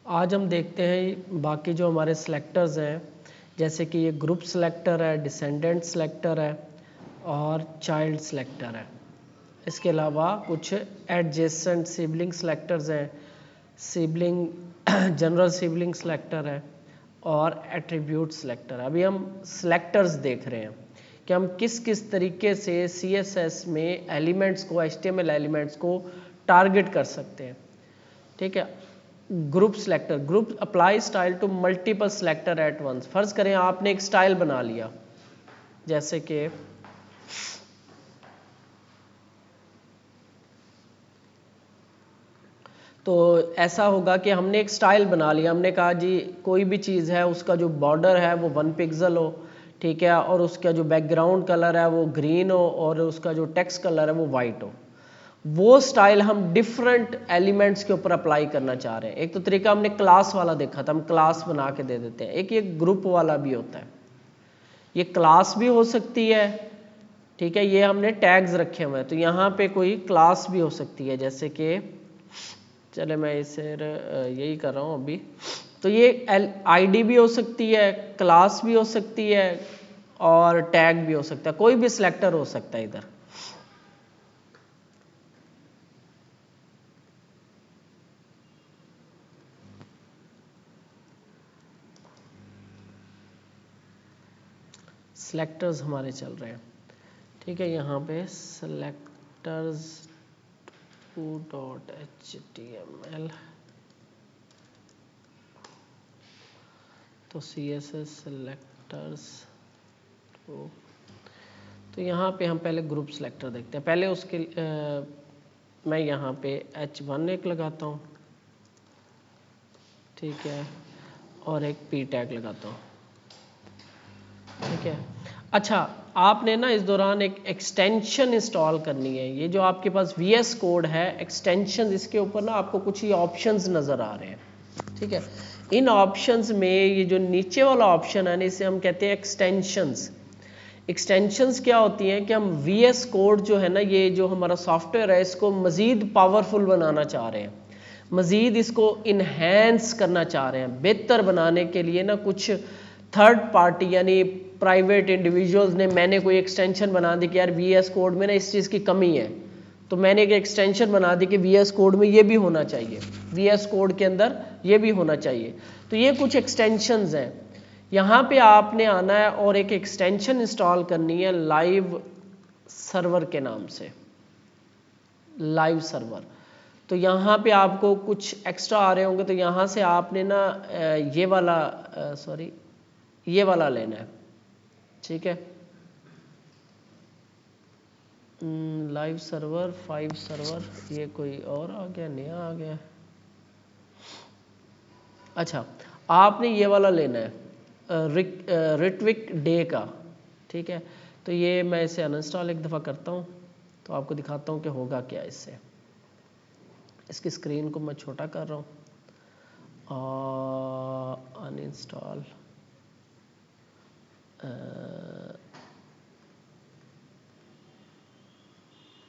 आज हम देखते हैं बाकी जो हमारे सिलेक्टर्स हैं, जैसे कि ये ग्रुप सिलेक्टर है, डिसेंडेंट सिलेक्टर है और चाइल्ड सिलेक्टर है। इसके अलावा कुछ एडजेसेंट सिबलिंग सिलेक्टर्स हैं, सिबलिंग जनरल सिबलिंग सिलेक्टर है और एट्रीब्यूट सिलेक्टर है। अभी हम सिलेक्टर्स देख रहे हैं कि हम किस किस तरीके से CSS में एलिमेंट्स को, HTML एलिमेंट्स को टारगेट कर सकते हैं। ठीक है। Group selector, group apply style to multiple selector at once. फर्ज करें आपने एक स्टाइल बना लिया, जैसे कि तो ऐसा होगा कि हमने एक स्टाइल बना लिया, हमने कहा जी कोई भी चीज़ है उसका जो बॉर्डर है वो 1 पिक्सल हो, ठीक है, और उसका जो बैकग्राउंड कलर है वो ग्रीन हो और उसका जो टेक्स्ट कलर है वो वाइट हो। वो स्टाइल हम डिफरेंट एलिमेंट्स के ऊपर अप्लाई करना चाह रहे हैं। एक तो तरीका हमने क्लास वाला देखा था, हम क्लास बना के दे देते हैं। एक ये ग्रुप वाला भी होता है, ये क्लास भी हो सकती है, ठीक है, ये हमने टैग्स रखे हुए हैं, तो यहाँ पे कोई क्लास भी हो सकती है, जैसे कि चले मैं इसे यही कर रहा हूँ अभी। तो ये ID भी हो सकती है, क्लास भी हो सकती है और टैग भी हो सकता है, कोई भी सिलेक्टर हो सकता है इधर। सिलेक्टर्स हमारे चल रहे हैं, ठीक है। यहाँ पे सिलेक्टर्स 2.html, तो CSS सिलेक्टर्स तो यहाँ पे हम पहले ग्रुप सिलेक्टर देखते हैं। पहले उसके मैं यहाँ पे H1 एक लगाता हूँ, ठीक है, और एक P टैग लगाता हूँ, ठीक है। अच्छा, आपने ना इस दौरान एक एक्सटेंशन इंस्टॉल करनी है। ये जो आपके पास VS कोड है, एक्सटेंशन, इसके ऊपर ना आपको कुछ ही ऑप्शंस नज़र आ रहे हैं, ठीक है। इन ऑप्शंस में ये जो नीचे वाला ऑप्शन है ना, इसे हम कहते हैं एक्सटेंशंस। एक्सटेंशंस क्या होती हैं कि हम VS कोड जो है ना, ये जो हमारा सॉफ्टवेयर है, इसको मज़ीद पावरफुल बनाना चाह रहे हैं, मज़ीद इसको इन्हेंस करना चाह रहे हैं। बेहतर बनाने के लिए ना कुछ थर्ड पार्टी यानी प्राइवेट इंडिविजुअल्स ने, मैंने कोई एक्सटेंशन बना दी कि यार VS कोड में ना इस चीज़ की कमी है, तो मैंने एक एक्सटेंशन बना दी कि VS कोड में ये भी होना चाहिए, VS कोड के अंदर ये भी होना चाहिए। तो ये कुछ एक्सटेंशंस हैं। यहाँ पे आपने आना है और एक एक्सटेंशन इंस्टॉल करनी है लाइव सर्वर के नाम से, लाइव सर्वर। तो यहाँ पे आपको कुछ एक्स्ट्रा आ रहे होंगे, तो यहाँ से आपने ना ये वाला ये वाला लेना है, ठीक है। लाइव सर्वर 5 सर्वर, ये कोई और आ गया, नया आ गया। अच्छा, आपने ये वाला लेना है रिट्विक डे का, ठीक है। तो ये मैं इसे अनइंस्टॉल एक दफ़ा करता हूँ, तो आपको दिखाता हूँ कि होगा क्या इससे। इसकी स्क्रीन को मैं छोटा कर रहा हूँ और अनइंस्टॉल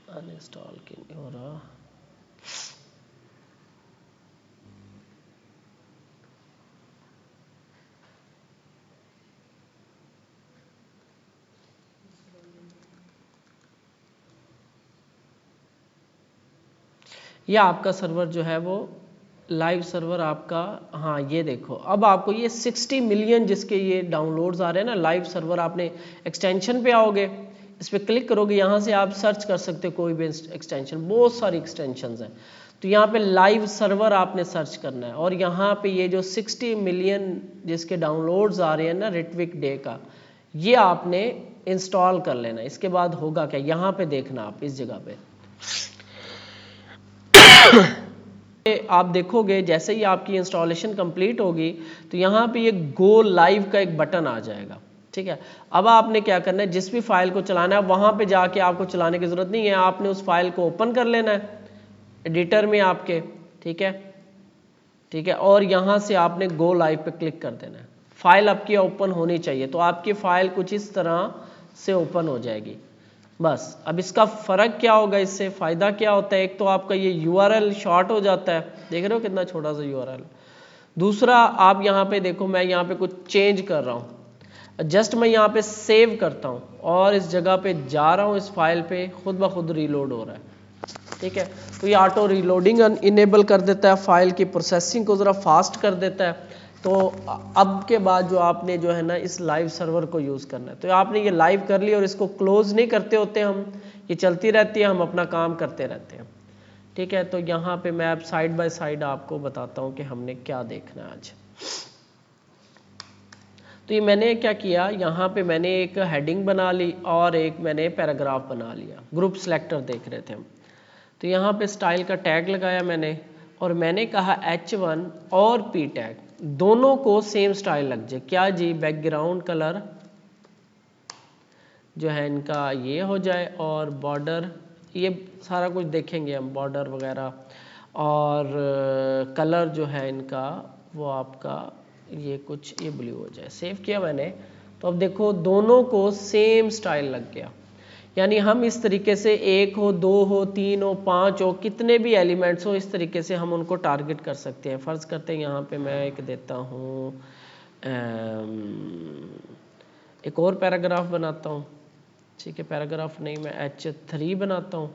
अनइंस्टॉल क्यों नहीं हो रहा। यह आपका सर्वर जो है वो लाइव सर्वर आपका, हाँ ये देखो, अब आपको ये 60 मिलियन जिसके ये डाउनलोड्स आ रहे हैं ना, लाइव सर्वर। आपने एक्सटेंशन पे आओगे, इस पर क्लिक करोगे, यहाँ से आप सर्च कर सकते हो कोई भी एक्सटेंशन, बहुत सारी एक्सटेंशंस हैं। तो यहाँ पे लाइव सर्वर आपने सर्च करना है और यहाँ पे ये जो 60 मिलियन जिसके डाउनलोड्स आ रहे हैं ना रिट्विक डे का, ये आपने इंस्टॉल कर लेना। इसके बाद होगा क्या, यहाँ पे देखना आप इस जगह पे आप देखोगे जैसे ही आपकी इंस्टॉलेशन कंप्लीट होगी तो यहाँ पे ये गो लाइव का एक बटन आ जाएगा, ठीक है। अब आपने क्या करना है, जिस भी फाइल को चलाना है वहाँ पे जाके आपको चलाने की ज़रूरत नहीं है, आपने उस फाइल को ओपन कर लेना है एडिटर में आपके, ठीक है, ठीक है, और यहाँ से आपने गो लाइव पे क्लिक कर देना है। फाइल आपकी ओपन होनी चाहिए, तो आपकी फाइल कुछ इस तरह से ओपन हो जाएगी। बस अब इसका फ़र्क क्या होगा, इससे फ़ायदा क्या होता है, एक तो आपका ये URL शॉर्ट हो जाता है, देख रहे हो कितना छोटा सा URL, दूसरा आप यहाँ पे देखो, मैं यहाँ पे कुछ चेंज कर रहा हूँ, जस्ट मैं यहाँ पे सेव करता हूँ और इस जगह पे जा रहा हूँ, इस फाइल पे खुद ब खुद रीलोड हो रहा है। ठीक है, तो ये ऑटो रीलोडिंग इनेबल कर देता है, फाइल की प्रोसेसिंग को ज़रा फास्ट कर देता है। तो अब के बाद जो आपने जो है ना इस लाइव सर्वर को यूज़ करना है, तो आपने ये लाइव कर लिया और इसको क्लोज नहीं करते होते हम, ये चलती रहती है, हम अपना काम करते रहते हैं। ठीक है, तो यहाँ पे मैं अब साइड बाय साइड आपको बताता हूँ कि हमने क्या देखना है आज। तो ये मैंने क्या किया, यहाँ पे मैंने एक हेडिंग बना ली और एक मैंने पैराग्राफ बना लिया। ग्रुप सिलेक्टर देख रहे थे हम, तो यहाँ पे स्टाइल का टैग लगाया मैंने और मैंने कहा H1 और P टैग दोनों को सेम स्टाइल लग जाए। क्या जी, बैकग्राउंड कलर जो है इनका ये हो जाए और बॉर्डर, ये सारा कुछ देखेंगे हम, बॉर्डर वगैरह, और कलर जो है इनका वो आपका ये कुछ ये ब्लू हो जाए। सेव किया मैंने, तो अब देखो दोनों को सेम स्टाइल लग गया। यानी हम इस तरीके से 1 हो, 2 हो, 3 हो, 5 हो, कितने भी एलिमेंट्स हो, इस तरीके से हम उनको टारगेट कर सकते हैं। फ़र्ज़ करते हैं यहाँ पे मैं एक देता हूँ, एक और पैराग्राफ बनाता हूँ। ठीक है, पैराग्राफ नहीं, मैं H3 बनाता हूँ,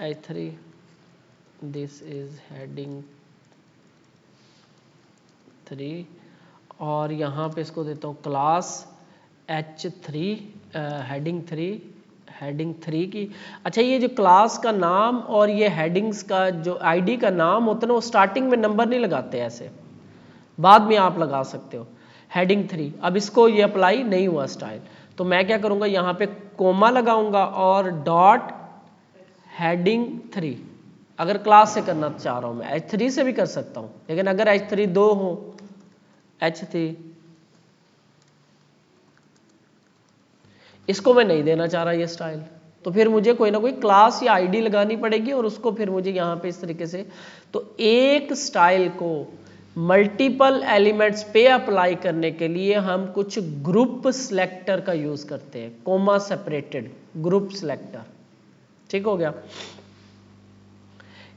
H3, दिस इज हेडिंग 3 और यहाँ पे इसको देता हूँ क्लास H3 हेडिंग 3 की। अच्छा, ये जो क्लास का नाम और ये हेडिंग्स का जो आईडी का नाम होता है ना, वो स्टार्टिंग में नंबर नहीं लगाते, ऐसे बाद में आप लगा सकते हो। हेडिंग 3, अब इसको ये अप्लाई नहीं हुआ स्टाइल, तो मैं क्या करूँगा, यहाँ पे कोमा लगाऊंगा और डॉट हेडिंग 3। अगर क्लास से करना चाह रहा हूँ मैं, H3 से भी कर सकता हूँ, लेकिन अगर H3 2 हो, H3 इसको मैं नहीं देना चाह रहा ये स्टाइल, तो फिर मुझे कोई ना कोई क्लास या आईडी लगानी पड़ेगी और उसको फिर मुझे यहाँ पे इस तरीके से। तो एक स्टाइल को मल्टीपल एलिमेंट्स पे अप्लाई करने के लिए हम कुछ ग्रुप सिलेक्टर का यूज करते हैं, कोमा सेपरेटेड ग्रुप सिलेक्टर। ठीक हो गया।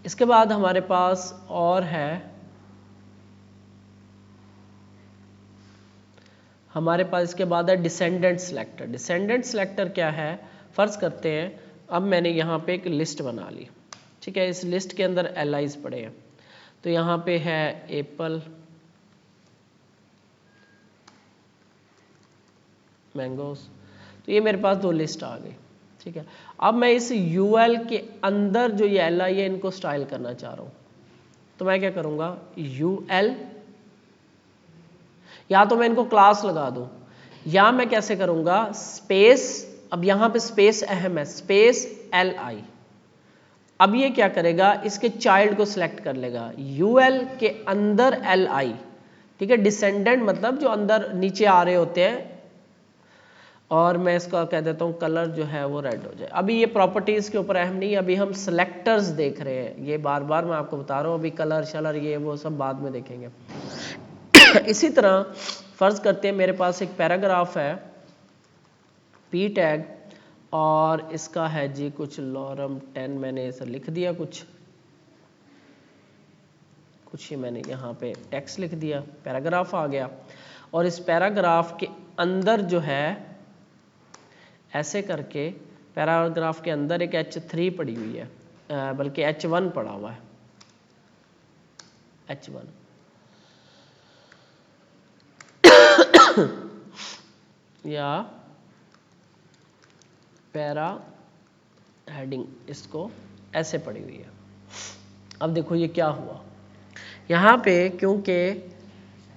इसके बाद हमारे पास और है, हमारे पास इसके बाद है डिसेंडेंट सिलेक्टर। डिसेंडेंट सिलेक्टर क्या है, फर्ज करते हैं अब मैंने यहाँ पे एक लिस्ट बना ली। ठीक है, इस लिस्ट के अंदर एलाइज पड़े हैं, तो यहाँ पे है एप्पल, मैंगोस, तो ये मेरे पास 2 लिस्ट आ गई। ठीक है, अब मैं इस यूएल के अंदर जो ये एल आई है इनको स्टाइल करना चाह रहा हूँ, तो मैं क्या करूँगा, यूएल, या तो मैं इनको क्लास लगा दूं, या मैं कैसे करूंगा, स्पेस, अब यहां पे स्पेस अहम है, स्पेस LI। अब ये क्या करेगा, इसके चाइल्ड को सिलेक्ट कर लेगा, UL के अंदर LI। ठीक है, डिसेंडेंट मतलब जो अंदर नीचे आ रहे होते हैं, और मैं इसका कह देता हूं कलर जो है वो रेड हो जाए। अभी ये प्रॉपर्टीज के ऊपर अहम नहीं, अभी हम सिलेक्टर्स देख रहे हैं, ये बार बार मैं आपको बता रहा हूं, अभी कलर शलर ये वो सब बाद में देखेंगे। इसी तरह फर्ज करते हैं मेरे पास एक पैराग्राफ है, P टैग, और इसका है जी कुछ लॉरम 10, मैंने इसे लिख दिया, कुछ ही मैंने यहाँ पे टेक्स्ट लिख दिया, पैराग्राफ आ गया। और इस पैराग्राफ के अंदर जो है ऐसे करके, पैराग्राफ के अंदर एक H3 पड़ी हुई है, बल्कि H1 पड़ा हुआ है, H1 या पैरा हेडिंग, इसको ऐसे पड़ी हुई है। अब देखो ये क्या हुआ, यहाँ पे क्योंकि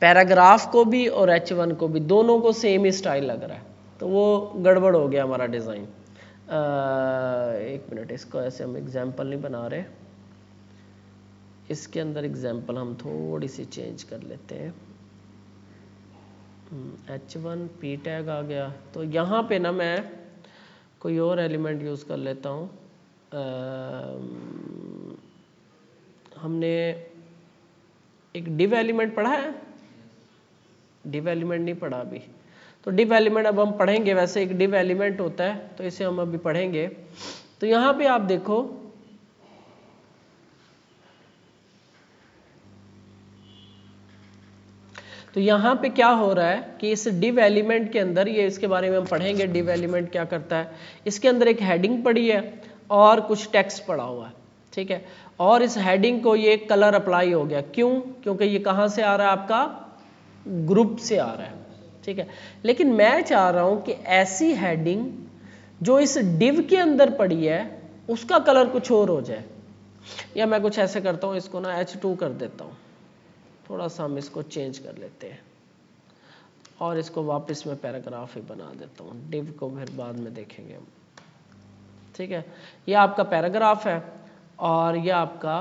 पैराग्राफ को भी और H1 को भी दोनों को सेम ही स्टाइल लग रहा है, तो वो गड़बड़ हो गया हमारा डिज़ाइन। एक मिनट, इसको ऐसे हम एग्जाम्पल नहीं बना रहे, इसके अंदर एग्जाम्पल हम थोड़ी सी चेंज कर लेते हैं। H1 P टैग आ गया, तो यहाँ पे ना मैं कोई और एलिमेंट यूज़ कर लेता हूँ। हमने एक डिव एलिमेंट पढ़ा है, डिव एलिमेंट नहीं पढ़ा अभी, तो डिव एलिमेंट अब हम पढ़ेंगे। वैसे एक डिव एलिमेंट होता है, तो इसे हम अभी पढ़ेंगे। तो यहाँ पे आप देखो, तो यहाँ पे क्या हो रहा है कि इस div एलिमेंट के अंदर, ये इसके बारे में हम पढ़ेंगे div एलिमेंट क्या करता है। इसके अंदर एक हेडिंग पड़ी है और कुछ टेक्स्ट पड़ा हुआ है, ठीक है। और इस हेडिंग को ये कलर अप्लाई हो गया, क्यों? क्योंकि ये कहाँ से आ रहा है, आपका ग्रुप से आ रहा है, ठीक है। लेकिन मैं चाह रहा हूँ कि ऐसी हेडिंग जो इस div के अंदर पड़ी है उसका कलर कुछ और हो जाए। या मैं कुछ ऐसे करता हूँ, इसको ना H2 कर देता हूँ, थोड़ा सा हम इसको चेंज कर लेते हैं और इसको वापस मैं पैराग्राफ ही बना देता हूँ। div को फिर बाद में देखेंगे हम, ठीक है। ये आपका पैराग्राफ है और ये आपका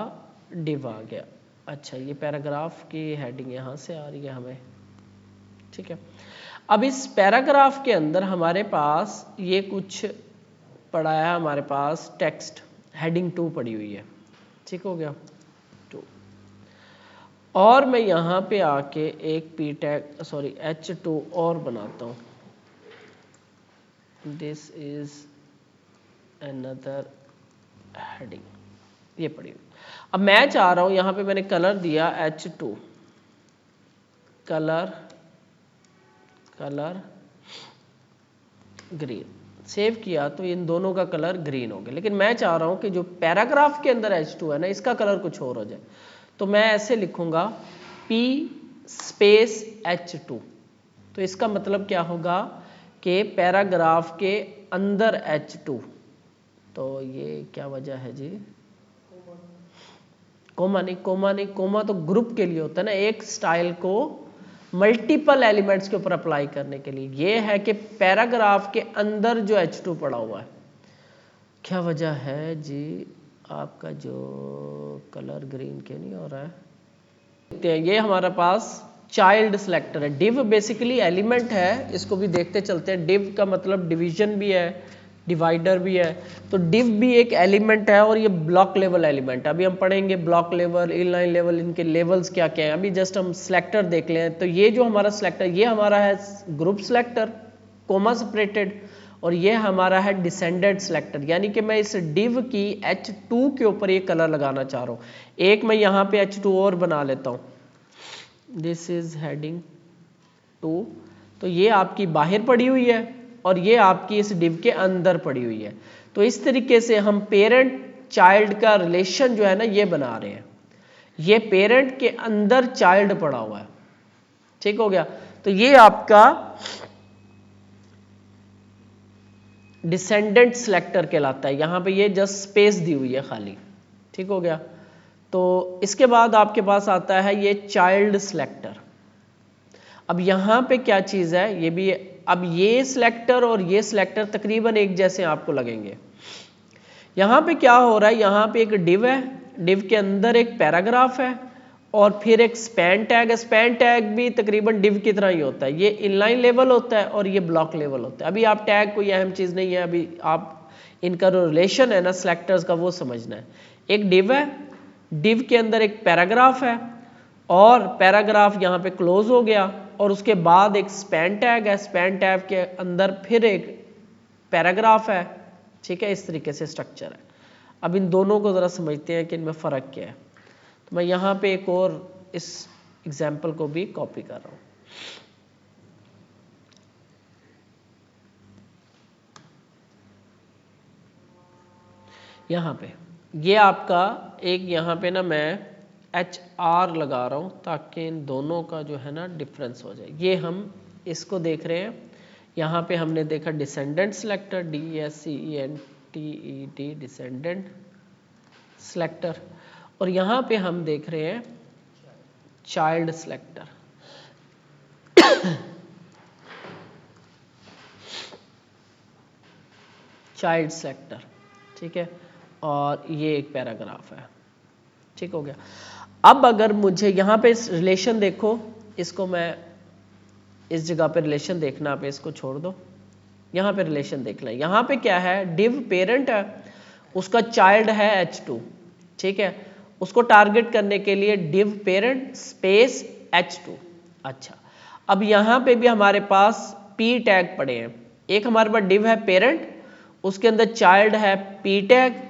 div आ गया। अच्छा, ये पैराग्राफ की हेडिंग यहाँ से आ रही है हमें, ठीक है। अब इस पैराग्राफ के अंदर हमारे पास ये कुछ पड़ा है, हमारे पास टेक्स्ट हेडिंग 2 पड़ी हुई है, ठीक हो गया 2। और मैं यहाँ पे आके एक p टैग सॉरी H2 और बनाता हूँ, दिस इज अनदर हेडिंग, ये पड़ी हुई। अब मैं चाह रहा हूँ, यहाँ पे मैंने कलर दिया H2, कलर ग्रीन, सेव किया तो इन दोनों का कलर ग्रीन हो गया। लेकिन मैं चाह रहा हूं कि जो पैराग्राफ के अंदर H2 है ना, इसका कलर कुछ और हो जाए। तो मैं ऐसे लिखूंगा P स्पेस H2। तो इसका मतलब क्या होगा कि पैराग्राफ के अंदर H2। तो ये क्या वजह है जी? कोमा नहीं, कोमा नहीं, कोमा तो ग्रुप के लिए होता है ना, एक स्टाइल को मल्टीपल एलिमेंट्स के ऊपर अप्लाई करने के लिए। ये है कि पैराग्राफ के अंदर जो H2 पड़ा हुआ है, क्या वजह है जी आपका जो कलर ग्रीन के नहीं हो रहा है? ये हमारे पास चाइल्ड सिलेक्टर है। div बेसिकली एलिमेंट है, इसको भी देखते चलते हैं। div का मतलब डिवीजन भी है, डिवाइडर भी है। तो div भी एक एलिमेंट है और ये ब्लॉक लेवल एलिमेंट है। अभी हम पढ़ेंगे ब्लॉक लेवल, इनलाइन लेवल, इनके लेवल्स क्या क्या है। अभी जस्ट हम सिलेक्टर देख लें। तो ये जो हमारा सिलेक्टर, ये हमारा है ग्रुप सिलेक्टर कोमा सेपरेटेड, और ये हमारा है डिसेंडेंट सिलेक्टर। यानी कि मैं इस div की H2 के ऊपर ये कलर लगाना चाह रहा हूँ। एक मैं यहाँ पे H2 और बना लेता हूँ, दिस इज हेडिंग 2। तो ये आपकी बाहर पड़ी हुई है और ये आपकी इस div के अंदर पड़ी हुई है। तो इस तरीके से हम पेरेंट चाइल्ड का रिलेशन जो है ना, ये बना रहे हैं। ये पेरेंट के अंदर चाइल्ड पड़ा हुआ है, ठीक हो गया। तो ये आपका डिसेंडेंट सिलेक्टर कहलाता है। यहाँ पे ये जस्ट स्पेस दी हुई है खाली, ठीक हो गया। तो इसके बाद आपके पास आता है ये चाइल्ड सिलेक्टर। अब यहाँ पे क्या चीज़ है, ये भी अब ये सिलेक्टर और ये सिलेक्टर तकरीबन एक जैसे आपको लगेंगे। यहाँ पे क्या हो रहा है, यहाँ पे एक div है, div के अंदर एक पैराग्राफ है और फिर एक स्पैन टैग है। स्पैन टैग भी तकरीबन div की तरह ही होता है। ये इनलाइन लेवल होता है और ये ब्लॉक लेवल होता है। अभी आप टैग कोई अहम चीज़ नहीं है, अभी आप इनका जो रिलेशन है ना सेलेक्टर्स का, वो समझना है। एक div है, div के अंदर एक पैराग्राफ है और पैराग्राफ यहाँ पे क्लोज हो गया और उसके बाद एक स्पैन टैग है। स्पैन टैग के अंदर फिर एक पैराग्राफ है, ठीक है। इस तरीके से स्ट्रक्चर है। अब इन दोनों को ज़रा समझते हैं कि इनमें फ़र्क क्या है। तो मैं यहाँ पे एक और इस एग्जाम्पल को भी कॉपी कर रहा हूँ। यहाँ पे ये आपका एक, यहाँ पे ना मैं HR लगा रहा हूँ ताकि इन दोनों का जो है ना डिफरेंस हो जाए। ये हम इसको देख रहे हैं, यहाँ पे हमने देखा descendant selector, DESCENTED descendant selector, और यहाँ पे हम देख रहे हैं चाइल्ड सिलेक्टर। चाइल्ड सिलेक्टर, ठीक है। और ये एक पैराग्राफ है, ठीक हो गया। अब अगर मुझे यहाँ पे रिलेशन देखो, इसको मैं इस जगह पे रिलेशन देखना, आप इसको छोड़ दो, यहाँ पे रिलेशन देख लें। यहाँ पे क्या है, div पेरेंट है, उसका चाइल्ड है H2, ठीक है। उसको टारगेट करने के लिए div पेरेंट स्पेस H2। अच्छा, अब यहाँ पे भी हमारे पास p टैग पड़े हैं। एक हमारे पास div है पेरेंट, उसके अंदर चाइल्ड है p टैग,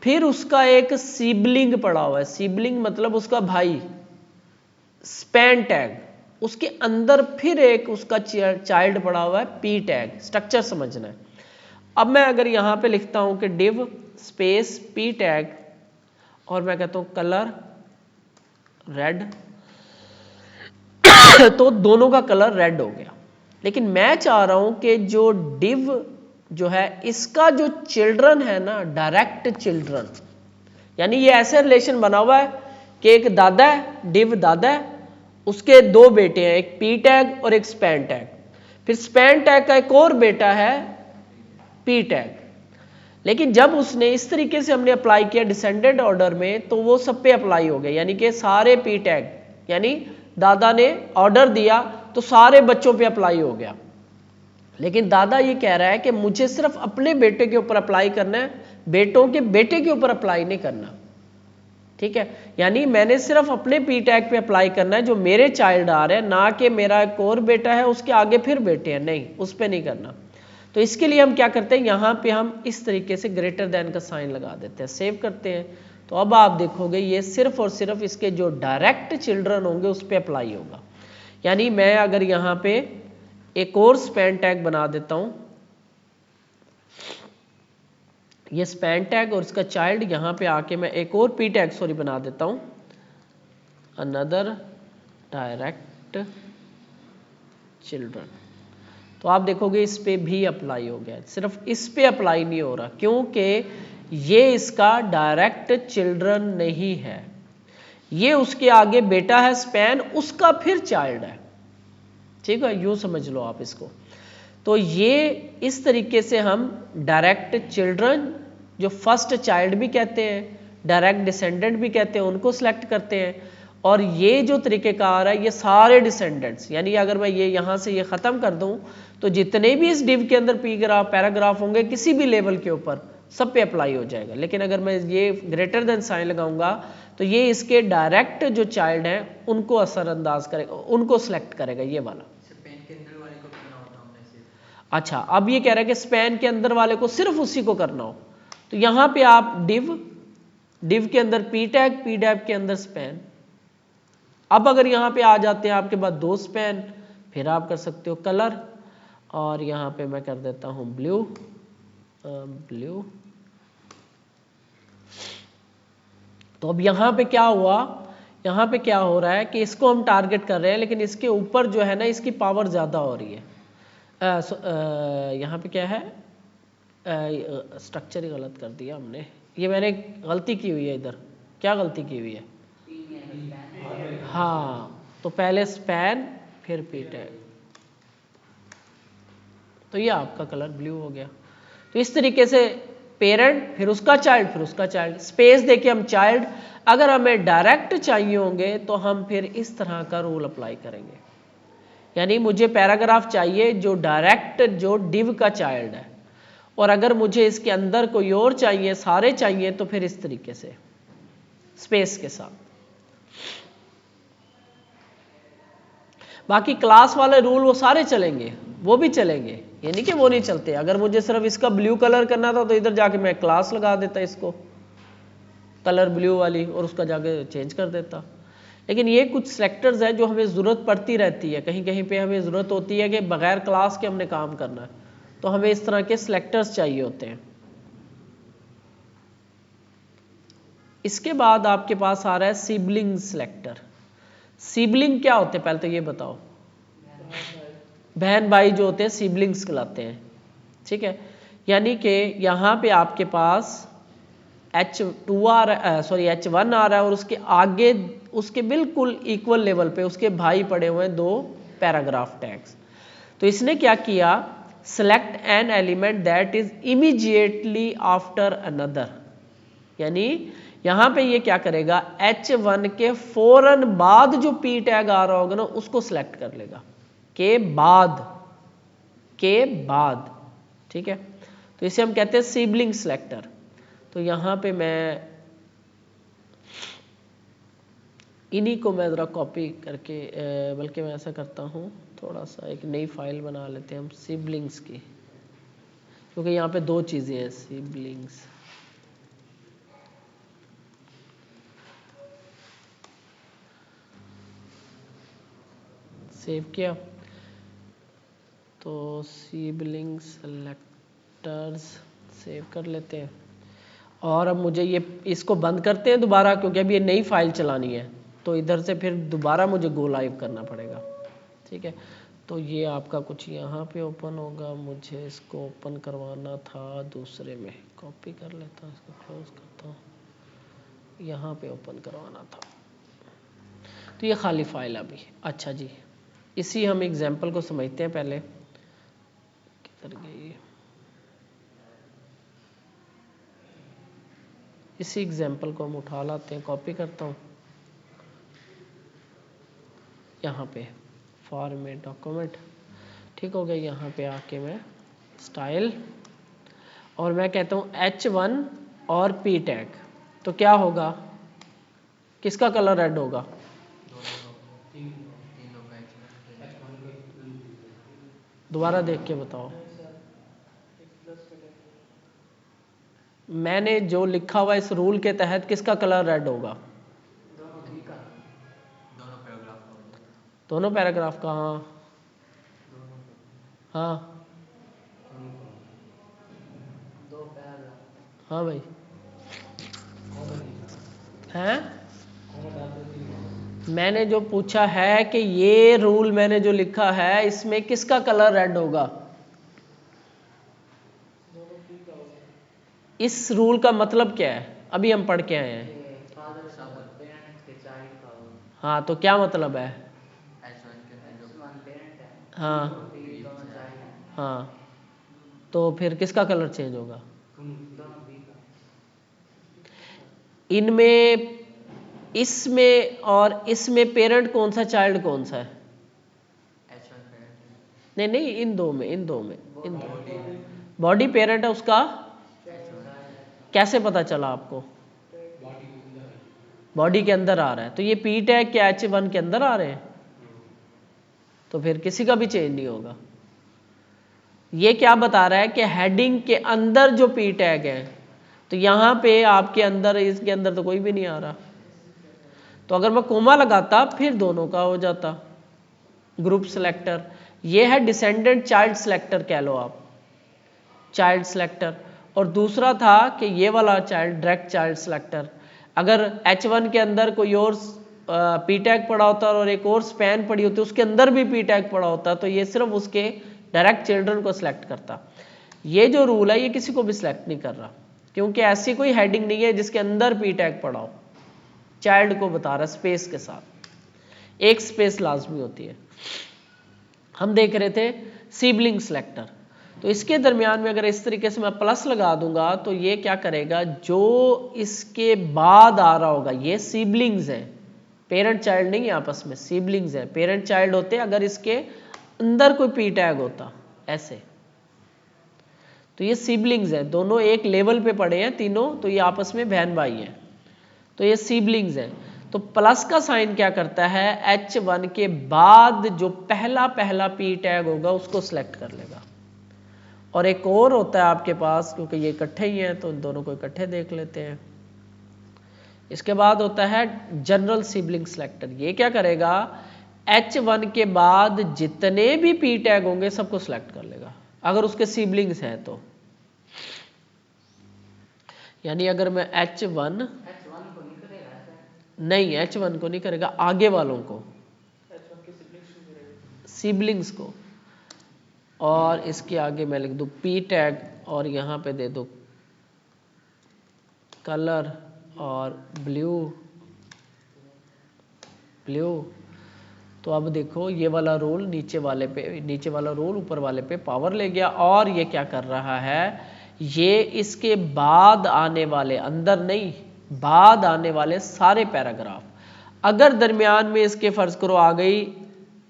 फिर उसका एक सिबलिंग पड़ा हुआ है। सिबलिंग मतलब उसका भाई, स्पैन टैग, उसके अंदर फिर एक उसका चाइल्ड पड़ा हुआ है पी टैग। स्ट्रक्चर समझना है। अब मैं अगर यहाँ पे लिखता हूँ कि div स्पेस पी टैग और मैं कहता हूँ कलर रेड, तो दोनों का कलर रेड हो गया। लेकिन मैं चाह रहा हूं कि जो div जो है इसका जो चिल्ड्रन है ना, डायरेक्ट चिल्ड्रन, यानी ये ऐसे रिलेशन बना हुआ है कि एक दादा है, div दादा है, उसके दो बेटे हैं, एक पी टैग और एक स्पैन टैग, फिर स्पैन टैग का एक और बेटा है पी टैग। लेकिन जब उसने इस तरीके से हमने अप्लाई किया डिसेंडेंट ऑर्डर में, तो वो सब पे अप्लाई हो गया, यानी कि सारे पी टैग, यानी दादा ने ऑर्डर दिया तो सारे बच्चों पे अप्लाई हो गया। लेकिन दादा ये कह रहा है कि मुझे सिर्फ अपने बेटे के ऊपर अप्लाई करना है, बेटों के बेटे के ऊपर अप्लाई नहीं करना। ठीक है, यानी मैंने सिर्फ अपने पी टैग पे अप्लाई करना है जो मेरे चाइल्ड आ रहे हैं, ना कि मेरा एक और बेटा है उसके आगे फिर बेटे हैं, नहीं, उस पर नहीं करना। तो इसके लिए हम क्या करते हैं, यहाँ पे हम इस तरीके से ग्रेटर देन का साइन लगा देते हैं, सेव करते हैं। तो अब आप देखोगे ये सिर्फ और सिर्फ इसके जो डायरेक्ट चिल्ड्रन होंगे उस पर अप्लाई होगा। यानी मैं अगर यहाँ पे एक और स्पैन टैग बना देता हूँ, ये स्पैन टैग और इसका चाइल्ड, यहाँ पे आके मैं एक और पी टैग बना देता हूँ, अनदर डायरेक्ट चिल्ड्रन। तो आप देखोगे इस पे भी अप्लाई हो गया, सिर्फ इस पे अप्लाई नहीं हो रहा क्योंकि ये इसका डायरेक्ट चिल्ड्रन नहीं है, ये उसके आगे बेटा है स्पैन, उसका फिर चाइल्ड है। ठीक है, यूं समझ लो आप इसको। तो ये इस तरीके से हम डायरेक्ट चिल्ड्रन, जो फर्स्ट चाइल्ड भी कहते हैं, डायरेक्ट डिसेंडेंट भी कहते हैं, उनको सिलेक्ट करते हैं। और ये जो तरीक़ेकार है ये सारे डिसेंडेंट्स, यानी अगर मैं ये यहाँ से ये ख़त्म कर दूँ तो जितने भी इस डिव के अंदर पैराग्राफ होंगे किसी भी लेवल के ऊपर सब पे अप्लाई हो जाएगा। लेकिन अगर मैं ये ग्रेटर देन साइन लगाऊंगा तो ये इसके डायरेक्ट जो चाइल्ड हैं उनको असरअंदाज करेगा, उनको सिलेक्ट करेगा, ये वाला। स्पेन के अंदर वाले को करना होता हमने सिर्फ। अच्छा, अब ये कह रहा है कि स्पैन के अंदर वाले को सिर्फ उसी को करना हो, तो यहाँ पे आप डिव के अंदर पी टैग के अंदर स्पैन। अब अगर यहाँ पे आ जाते हैं आपके पास दो स्पैन, फिर आप कर सकते हो कलर, और यहाँ पे मैं कर देता हूँ ब्लू। तो अब यहाँ पे क्या हुआ, यहाँ पे क्या हो रहा है कि इसको हम टारगेट कर रहे हैं, लेकिन इसके ऊपर जो है ना इसकी पावर ज़्यादा हो रही है। यहाँ पे क्या है, स्ट्रक्चर ही गलत कर दिया हमने, ये मैंने गलती की हुई है इधर। क्या गलती की हुई है? हाँ, तो पहले स्पैन फिर पी टैग, तो ये आपका कलर ब्लू हो गया। तो इस तरीके से पेरेंट फिर उसका चाइल्ड फिर उसका चाइल्ड, स्पेस देके हम चाइल्ड, अगर हमें डायरेक्ट चाहिए होंगे तो हम फिर इस तरह का रूल अप्लाई करेंगे। यानी मुझे पैराग्राफ चाहिए जो डायरेक्ट जो डिव का चाइल्ड है, और अगर मुझे इसके अंदर कोई और चाहिए, सारे चाहिए, तो फिर इस तरीके से स्पेस के साथ। बाकी क्लास वाले रूल वो सारे चलेंगे, वो भी चलेंगे, ये नहीं कि वो नहीं चलते। अगर मुझे सिर्फ इसका ब्लू कलर करना था तो इधर जाके मैं क्लास लगा देता इसको कलर ब्लू वाली, और उसका जाके चेंज कर देता। लेकिन ये कुछ सेलेक्टर्स है जो हमें ज़रूरत पड़ती रहती है, कहीं कहीं पे हमें ज़रूरत होती है कि बगैर क्लास के हमने काम करना है, तो हमें इस तरह के सेलेक्टर्स चाहिए होते हैं। इसके बाद आपके पास आ रहा है सिबलिंग सेलेक्टर। सिबलिंग क्या होते हैं पहले तो ये बताओ? बहन भाई जो होते हैं सिबलिंग्स कहलाते हैं। ठीक है, यानी कि यहाँ पे आपके पास H1 आ रहा है और उसके आगे उसके बिल्कुल इक्वल लेवल पे उसके भाई पड़े हुए हैं दो पैराग्राफ टैग्स। तो इसने क्या किया, select an element that is immediately after another, यानी यहाँ पे ये क्या करेगा, H1 के फौरन बाद जो P टैग आ रहा होगा ना उसको सिलेक्ट कर लेगा, के बाद। ठीक है, तो इसे हम कहते हैं सिबलिंग सेलेक्टर। तो यहाँ पे मैं इन्हीं को मैं ज़रा कॉपी करके, बल्कि मैं ऐसा करता हूँ, थोड़ा सा एक नई फाइल बना लेते हैं हम सिबलिंग्स की, क्योंकि यहाँ पे दो चीज़ें हैं सिबलिंग्स। सेव किया। तो सिबलिंग सेलेक्टर्स सेव कर लेते हैं। और अब मुझे ये इसको बंद करते हैं दोबारा, क्योंकि अब ये नई फाइल चलानी है, तो इधर से फिर दोबारा मुझे गो लाइव करना पड़ेगा। ठीक है, तो ये आपका कुछ यहाँ पे ओपन होगा, मुझे इसको ओपन करवाना था दूसरे में। कॉपी कर लेता हूँ, इसको क्लोज करता हूँ, यहाँ पे ओपन करवाना था। तो ये खाली फाइल अभी। अच्छा जी, इसी हम एग्जाम्पल को समझते हैं पहले। किधर गई? इसी एग्जाम्पल को हम उठा लाते हैं, कॉपी करता हूँ यहाँ पे फॉर्मेट डॉक्यूमेंट। ठीक हो गया। यहाँ पे आके मैं स्टाइल और मैं कहता हूँ H1 और P टैग। तो क्या होगा, किसका कलर रेड होगा? दोबारा देख के बताओ। मैंने जो लिखा हुआ इस रूल के तहत किसका कलर रेड होगा? दोनों पैराग्राफ का। हाँ हाँ हाँ भाई हैं। मैंने जो पूछा है कि ये रूल मैंने जो लिखा है इसमें किसका कलर रेड होगा? इस रूल का मतलब क्या है, अभी हम पढ़ के आए हैं। हाँ, तो क्या मतलब है? हाँ हाँ, तो फिर किसका कलर चेंज होगा? इनमें, इसमें और इसमें पेरेंट कौन सा, चाइल्ड कौन सा है? नहीं नहीं, इन दो में, इन दो बॉडी पेरेंट है उसका। कैसे पता चला आपको? बॉडी के अंदर आ रहा है, तो ये पी टैग के H1 के अंदर आ रहे हैं, तो फिर किसी का भी चेंज नहीं होगा। ये क्या बता रहा है कि हेडिंग के अंदर जो पी टैग है, तो यहाँ पे आपके अंदर, इसके अंदर तो कोई भी नहीं आ रहा। तो अगर मैं कोमा लगाता फिर दोनों का हो जाता। ग्रुप सिलेक्टर, ये है डिसेंडेंट चाइल्ड सिलेक्टर कह लो आप, चाइल्ड सिलेक्टर। और दूसरा था कि ये वाला चाइल्ड, डायरेक्ट चाइल्ड सिलेक्टर। अगर H1 के अंदर कोई और पी टैग पड़ा होता और एक और स्पैन पड़ी होती, उसके अंदर भी पी टैग पड़ा होता, तो ये सिर्फ उसके डायरेक्ट चिल्ड्रन को सिलेक्ट करता। ये जो रूल है ये किसी को भी सिलेक्ट नहीं कर रहा, क्योंकि ऐसी कोई हेडिंग नहीं है जिसके अंदर पी टैग पड़ा हो। चाइल्ड को बता रहा स्पेस के साथ, एक स्पेस लाजमी होती है। हम देख रहे थे सिबलिंग सिलेक्टर, तो इसके दरमियान में अगर इस तरीके से मैं प्लस लगा दूंगा तो ये क्या करेगा, जो इसके बाद आ रहा होगा, ये सिबलिंग्स है, पेरेंट चाइल्ड नहीं है आपस में, सिबलिंग्स है। पेरेंट चाइल्ड होते अगर इसके अंदर कोई पी टैग होता ऐसे, तो ये सिबलिंग्स है, दोनों एक लेवल पे पड़े हैं तीनों, तो ये आपस में बहन भाई हैं, तो ये सिबलिंग्स है। तो प्लस का साइन क्या करता है, H1 के बाद जो पहला पी टैग होगा उसको सिलेक्ट कर लेगा। और एक और होता है आपके पास, क्योंकि ये इकट्ठे ही हैं तो इन दोनों को इकट्ठे देख लेते हैं। इसके बाद होता है जनरल सिबलिंग सिलेक्टर। ये क्या करेगा, H1 के बाद जितने भी पी टैग होंगे सबको सिलेक्ट कर लेगा, अगर उसके सिबलिंग्स हैं तो। यानी अगर मैं H1 नहीं, H1 को नहीं करेगा, आगे वालों को, सिबलिंग्स को। और इसके आगे मैं लिख दूं पी टैग और यहाँ पे दे दो कलर और ब्लू। तो अब देखो ये वाला रोल नीचे वाले पे, नीचे वाला रोल ऊपर वाले पे पावर ले गया। और ये क्या कर रहा है, ये इसके बाद आने वाले, अंदर नहीं बाद आने वाले सारे पैराग्राफ, अगर दरमियान में इसके फर्ज करो आ गई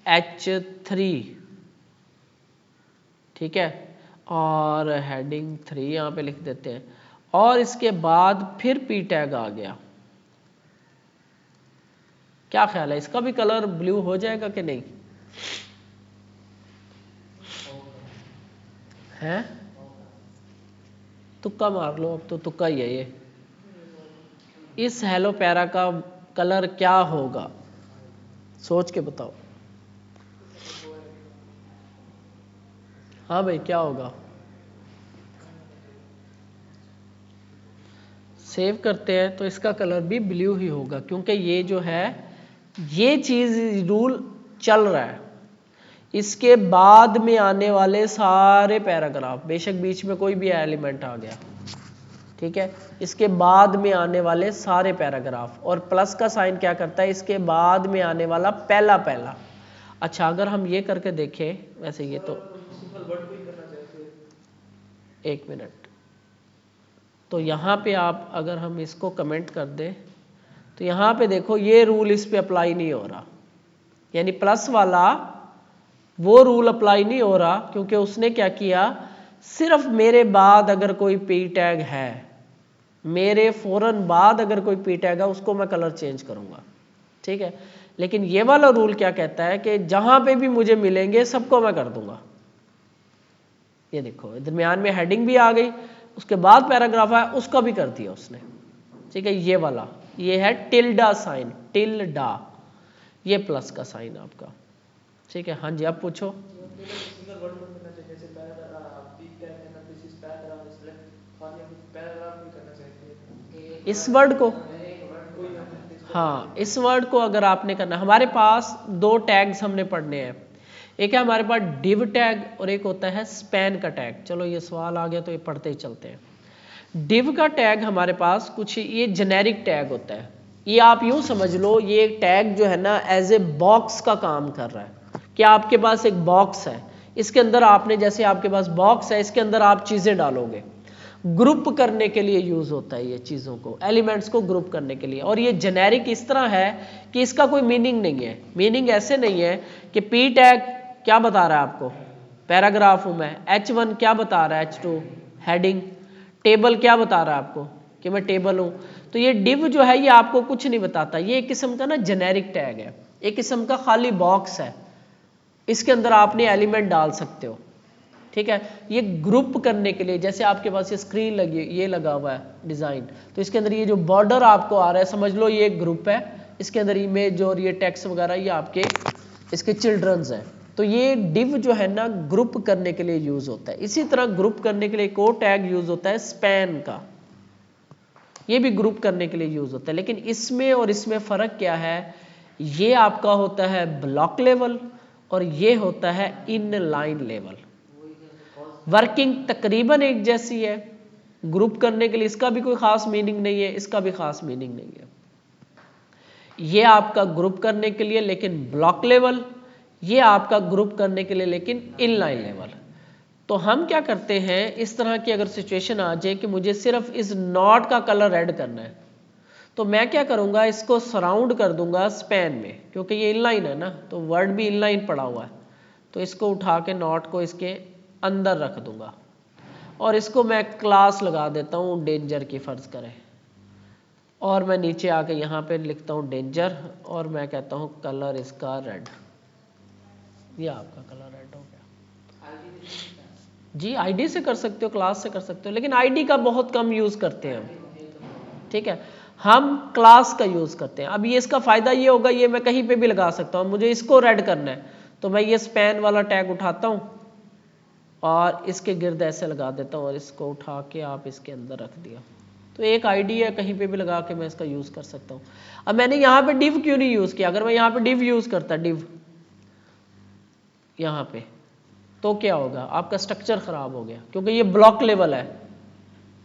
H3, ठीक है, और हेडिंग 3 यहाँ पे लिख देते हैं, और इसके बाद फिर पी टैग आ गया, क्या ख्याल है, इसका भी कलर ब्लू हो जाएगा कि नहीं है? तुक्का मार लो, अब तो तुक्का ही है ये। इस हेलो पैरा का कलर क्या होगा, सोच के बताओ। हाँ भाई क्या होगा, सेव करते हैं तो इसका कलर भी ब्लू ही होगा, क्योंकि ये जो है ये चीज रूल चल रहा है। इसके बाद में आने वाले सारे पैराग्राफ, बेशक बीच में कोई भी एलिमेंट आ गया, ठीक है, इसके बाद में आने वाले सारे पैराग्राफ, और प्लस का साइन क्या करता है, इसके बाद में आने वाला पहला पहला। अच्छा अगर हम ये करके देखें, वैसे ये तो एक मिनट, तो यहाँ पे आप अगर हम इसको कमेंट कर दें तो यहाँ पे देखो ये रूल इस पे अप्लाई नहीं हो रहा, यानी प्लस वाला वो रूल अप्लाई नहीं हो रहा, क्योंकि उसने क्या किया, सिर्फ मेरे बाद अगर कोई पी टैग है, मेरे फौरन बाद अगर कोई पी टैग है, उसको मैं कलर चेंज करूंगा, ठीक है। लेकिन ये वाला रूल क्या कहता है कि जहां पे भी मुझे मिलेंगे सबको मैं कर दूंगा। ये देखो दरमियान में हेडिंग भी आ गई, उसके बाद पैराग्राफ है उसका भी कर दिया उसने, ठीक है। ये वाला ये है टिल्डा साइन, टिल्डा, ये प्लस का साइन आपका, ठीक है। हाँ जी आप पूछो। इस वर्ड को, हाँ इस वर्ड को अगर आपने करना, हमारे पास दो टैग्स हमने पढ़ने हैं, एक है हमारे पास डिव टैग और एक होता है स्पैन का टैग। चलो ये सवाल आ गया तो ये पढ़ते ही चलते हैं। डिव का टैग हमारे पास कुछ ये जेनेरिक टैग होता है, ये आप यूं समझ लो ये टैग जो है ना एज ए बॉक्स का काम कर रहा है, कि आपके पास एक बॉक्स है, इसके अंदर आपने, जैसे आपके पास बॉक्स है इसके अंदर आप चीजें डालोगे, ग्रुप करने के लिए यूज होता है ये चीजों को, एलिमेंट्स को ग्रुप करने के लिए। और ये जेनेरिक इस तरह है कि इसका कोई मीनिंग नहीं है, मीनिंग ऐसे नहीं है कि पी टैग क्या बता रहा है आपको, पैराग्राफ हूं मैं, H1 क्या बता रहा है, H2 हेडिंग, टेबल क्या बता रहा है आपको कि मैं टेबल हूं। तो ये डिव जो है ये आपको कुछ नहीं बताता, ये एक किस्म का ना जेनेरिक टैग है, एक किस्म का खाली बॉक्स है, इसके अंदर आपने एलिमेंट डाल सकते हो, ठीक है। ये ग्रुप करने के लिए, जैसे आपके पास ये स्क्रीन लगी, ये लगा हुआ है डिजाइन, तो इसके अंदर ये जो बॉर्डर आपको आ रहा है समझ लो ये एक ग्रुप है, इसके अंदर इमेज और ये टेक्स्ट वगैरह ये आपके इसके चिल्ड्रंस हैं। तो ये डिव जो है ना ग्रुप करने के लिए यूज होता है। इसी तरह ग्रुप करने के लिए एक और टैग यूज होता है स्पैन का, ये भी ग्रुप करने के लिए यूज होता है। लेकिन इसमें और इसमें फर्क क्या है, ये आपका होता है ब्लॉक लेवल और ये होता है इन लाइन लेवल। वर्किंग तकरीबन एक जैसी है, ग्रुप करने के लिए इसका भी कोई खास मीनिंग नहीं है, इसका भी खास मीनिंग नहीं है। ये आपका ग्रुप करने के लिए लेकिन ब्लॉक लेवल, ये आपका ग्रुप करने के लिए लेकिन इनलाइन लेवल। तो हम क्या करते हैं, इस तरह की अगर सिचुएशन आ जाए कि मुझे सिर्फ इस नॉट का कलर रेड करना है, तो मैं क्या करूंगा, इसको सराउंड कर दूंगा स्पैन में, क्योंकि ये इनलाइन है ना, तो वर्ड भी इनलाइन पड़ा हुआ है, तो इसको उठा के नॉट को इसके अंदर रख दूंगा और इसको मैं क्लास लगा देता हूँ डेंजर की, फर्ज करें, और मैं नीचे आके यहाँ पे लिखता हूँ डेंजर और मैं कहता हूँ कलर इसका रेड। ये आपका कलर रेड हो गया। जी आईडी से कर सकते हो, क्लास से कर सकते हो, लेकिन आईडी का बहुत कम यूज करते हैं हम, ठीक है, हम क्लास का यूज करते हैं। अब ये इसका फायदा ये होगा, ये मैं कहीं पे भी लगा सकता हूँ, मुझे इसको रेड करना है तो मैं ये स्पैन वाला टैग उठाता हूँ और इसके गिर्द ऐसे लगा देता हूँ और इसको उठा के आप इसके अंदर रख दिया, तो एक आईडी है, कहीं पे भी लगा के मैं इसका यूज कर सकता हूँ। अब मैंने यहाँ पे डिव क्यों नहीं यूज किया, अगर मैं यहाँ पे डिव यूज करता, डिव यहाँ पे, तो क्या होगा, आपका स्ट्रक्चर खराब हो गया, क्योंकि ये ब्लॉक लेवल है,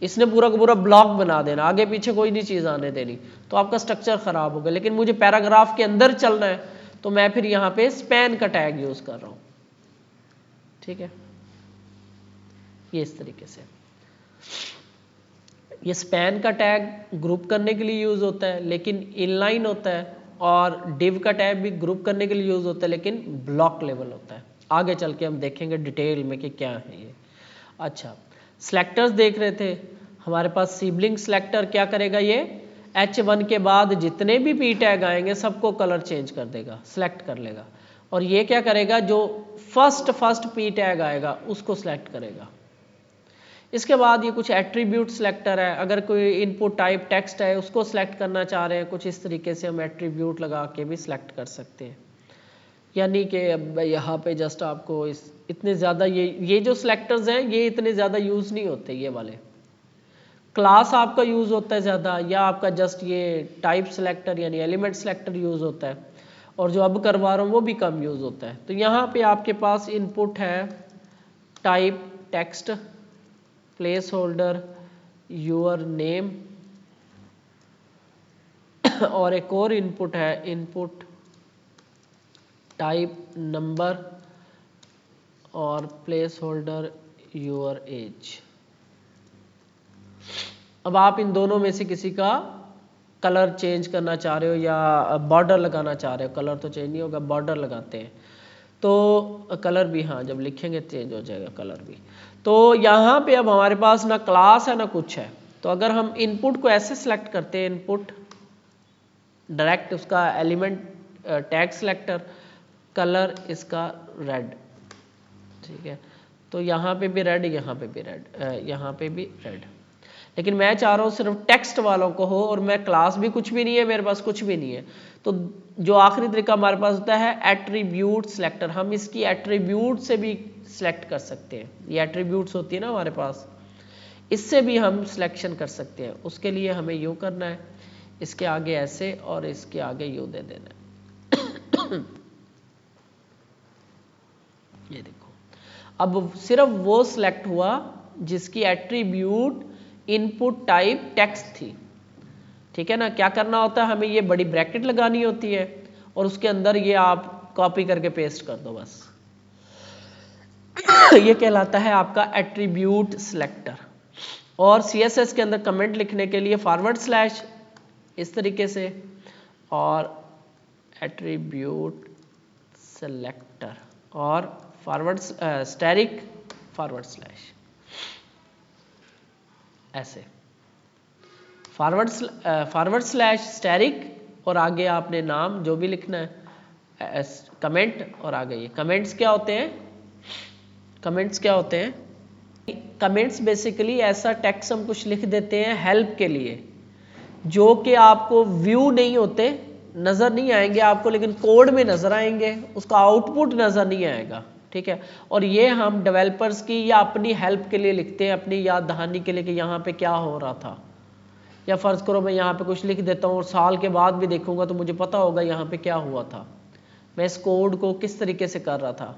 इसने पूरा का पूरा ब्लॉक बना देना, आगे पीछे कोई नहीं चीज आने देनी, तो आपका स्ट्रक्चर खराब हो गया। लेकिन मुझे पैराग्राफ के अंदर चलना है तो मैं फिर यहाँ पे स्पैन का टैग यूज कर रहा हूँ, ठीक है। ये इस तरीके से ये स्पैन का टैग ग्रुप करने के लिए यूज होता है लेकिन इनलाइन होता है, और डिव का टैग भी ग्रुप करने के लिए यूज होता है लेकिन ब्लॉक लेवल होता है। आगे चल के हम देखेंगे डिटेल में कि क्या है ये। अच्छा सिलेक्टर्स देख रहे थे, हमारे पास सिबलिंग सिलेक्टर क्या करेगा, ये H1 के बाद जितने भी पी टैग आएंगे सबको कलर चेंज कर देगा, सिलेक्ट कर लेगा। और ये क्या करेगा, जो फर्स्ट पी टैग आएगा उसको सिलेक्ट करेगा। इसके बाद ये कुछ एट्रीब्यूट सिलेक्टर है, अगर कोई इनपुट टाइप टेक्स्ट है उसको सिलेक्ट करना चाह रहे हैं, कुछ इस तरीके से हम एट्रीब्यूट लगा के भी सिलेक्ट कर सकते हैं। यानी कि अब यहाँ पे जस्ट आपको इस इतने ज़्यादा ये जो सिलेक्टर्स हैं ये इतने ज़्यादा यूज़ नहीं होते, ये वाले क्लास आपका यूज़ होता है ज़्यादा, या आपका जस्ट ये टाइप सिलेक्टर यानी एलिमेंट सिलेक्टर यूज़ होता है, और जो अब करवा रहा हूँ वो भी कम यूज़ होता है। तो यहाँ पे आपके पास इनपुट है type text, placeholder, your name, और एक और इनपुट है इनपुट टाइप नंबर और प्लेस होल्डर यूर एज। अब आप इन दोनों में से किसी का कलर चेंज करना चाह रहे हो या बॉर्डर लगाना चाह रहे हो, कलर तो चेंज नहीं होगा, बॉर्डर लगाते हैं तो कलर भी, हाँ जब लिखेंगे चेंज हो जाएगा कलर भी। तो यहाँ पे अब हमारे पास ना क्लास है ना कुछ है, तो अगर हम इनपुट को ऐसे सिलेक्ट करते हैं, इनपुट डायरेक्ट उसका एलिमेंट टैग सिलेक्टर, कलर इसका रेड, ठीक है, तो यहाँ पे भी रेड, यहाँ पे भी रेड, यहाँ पे भी रेड। लेकिन मैं चाह रहा हूँ सिर्फ टेक्स्ट वालों को हो, और मैं क्लास भी कुछ भी नहीं है मेरे पास, कुछ भी नहीं है। तो जो आखिरी तरीका हमारे पास होता है एट्रीब्यूट सिलेक्टर, हम इसकी एट्रीब्यूट से भी सिलेक्ट कर सकते हैं। ये एट्रीब्यूट्स होती है ना हमारे पास, इससे भी हम सिलेक्शन कर सकते हैं। उसके लिए हमें यूँ करना है, इसके आगे ऐसे और इसके आगे यूँ दे देना है। ये देखो, अब सिर्फ वो सिलेक्ट हुआ जिसकी एट्रीब्यूट इनपुट टाइप टेक्स्ट थी, ठीक है ना। क्या करना होता है, हमें ये बड़ी ब्रैकेट लगानी होती है और उसके अंदर ये आप कॉपी करके पेस्ट कर दो बस। ये कहलाता है आपका एट्रीब्यूट सिलेक्टर। और CSS के अंदर कमेंट लिखने के लिए फॉरवर्ड स्लैश इस तरीके से, और एट्रीब्यूट सिलेक्टर और फॉरवर्ड स्टैरिक फॉरवर्ड स्लैश, ऐसे फॉरवर्ड स्लैश स्टैरिक, और आगे आपने नाम जो भी लिखना है, कमेंट, और आगे ये कमेंट्स क्या होते हैं, कमेंट्स क्या होते हैं, कमेंट्स बेसिकली ऐसा टेक्स्ट हम कुछ लिख देते हैं हेल्प के लिए, जो कि आपको व्यू नहीं होते, नज़र नहीं आएंगे आपको, लेकिन कोड में नज़र आएंगे, उसका आउटपुट नज़र नहीं आएगा, ठीक है। और ये हम डेवलपर्स की या अपनी हेल्प के लिए लिखते हैं, अपनी याद दहानी के लिए कि यहाँ पे क्या हो रहा था। या फ़र्ज़ करो मैं यहाँ पे कुछ लिख देता हूँ और साल के बाद भी देखूँगा तो मुझे पता होगा यहाँ पे क्या हुआ था, मैं इस कोड को किस तरीके से कर रहा था।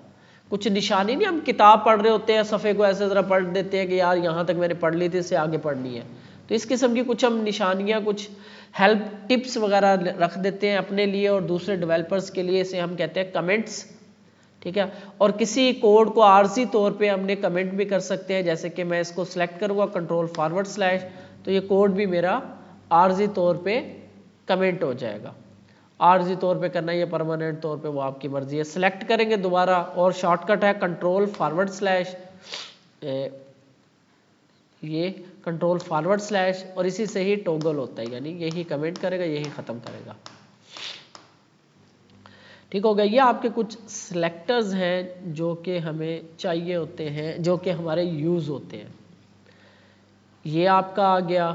कुछ निशानी नहीं, हम किताब पढ़ रहे होते हैं, सफ़े को ऐसे ज़रा पढ़ देते हैं कि यार यहाँ तक मैंने पढ़ ली थी, इससे आगे पढ़नी है, तो इस किस्म की कुछ हम निशानियाँ, कुछ हेल्प टिप्स वगैरह रख देते हैं अपने लिए और दूसरे डेवलपर्स के लिए, इसे हम कहते हैं कमेंट्स, ठीक है। और किसी कोड को आर्जी तौर पे हमने कमेंट भी कर सकते हैं, जैसे कि मैं इसको सिलेक्ट करूँगा कंट्रोल फॉरवर्ड स्लैश, तो ये कोड भी मेरा आर्जी तौर पे कमेंट हो जाएगा। आर्जी तौर पे करना है या परमानेंट तौर पे वो आपकी मर्जी है। सिलेक्ट करेंगे दोबारा, और शॉर्टकट है कंट्रोल फॉरवर्ड स्लैश, ये कंट्रोल फॉरवर्ड स्लैश, और इसी से ही टॉगल होता है, यानी यही कमेंट करेगा यही ख़त्म करेगा, ठीक हो गया। ये आपके कुछ सिलेक्टर्स हैं जो कि हमें चाहिए होते हैं, जो कि हमारे यूज़ होते हैं। ये आपका आ गया,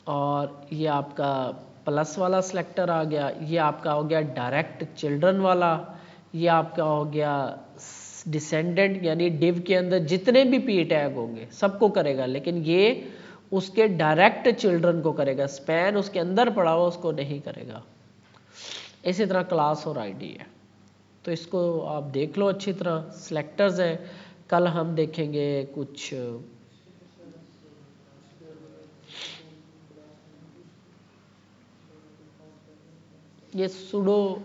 और ये आपका प्लस वाला सिलेक्टर आ गया, ये आपका हो गया डायरेक्ट चिल्ड्रन वाला, ये आपका हो गया डिसेंडेंट, यानी डिव के अंदर जितने भी पी टैग होंगे सबको करेगा, लेकिन ये उसके डायरेक्ट चिल्ड्रन को करेगा, स्पैन उसके अंदर पड़ा हुआ उसको नहीं करेगा। इसी तरह क्लास और आईडी है, तो इसको आप देख लो अच्छी तरह। सिलेक्टर्स हैं, कल हम देखेंगे कुछ ये सुडो